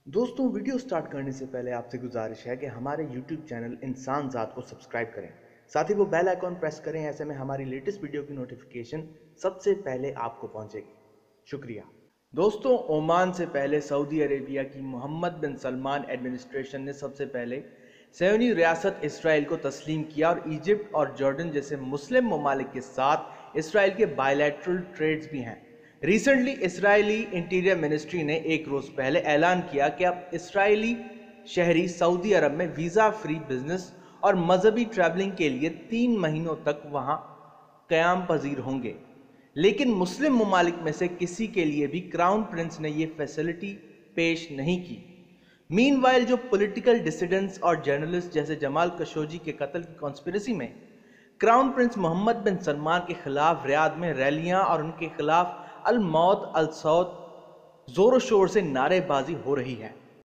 दोस्तों, video start करने से पहले आपसे गुजारिश है कि हमारे YouTube चैनल इंसान ज़ात को सब्सक्राइब करें। साथ ही वो बेल आइकॉन प्रेस करें, ऐसे में हमारी लेटेस्ट वीडियो की नोटिफिकेशन सबसे पहले आपको पहुंचेगी। शुक्रिया। दोस्तों, ओमान से पहले सऊदी अरेबिया की मोहम्मद बिन सलमान एडमिनिस्ट्रेशन ने सबसे पहले सयूनी रियासत इसराइल को तस्लीम किया और इजिप्ट और जॉर्डन जैसे मुस्लिम ममालिक के साथ इसराइल के बायलैटरल ट्रेड्स भी हैं। रिसेंटली इसराइली इंटीरियर मिनिस्ट्री ने एक रोज पहले ऐलान किया कि अब इसराइली शहरी सऊदी अरब में वीजा फ्री बिजनेस और मजहबी ट्रैवलिंग के लिए 3 महीनों तक वहां कयाम पजीर होंगे। लेकिन मुस्लिम ममालिक में से किसी के लिए भी क्राउन प्रिंस ने यह फैसिलिटी पेश नहीं की। मीनवाइल जो पॉलिटिकल डिसिडेंट्स और जर्नलिस्ट जैसे जमाल खशोगी के कत्ल की कॉन्स्पिरेसी में क्राउन प्रिंस मोहम्मद बिन सलमान के खिलाफ रियाद में रैलियां और उनके खिलाफ अल मौत अल सौद जोरों शोर से नारेबाजी हो रही है।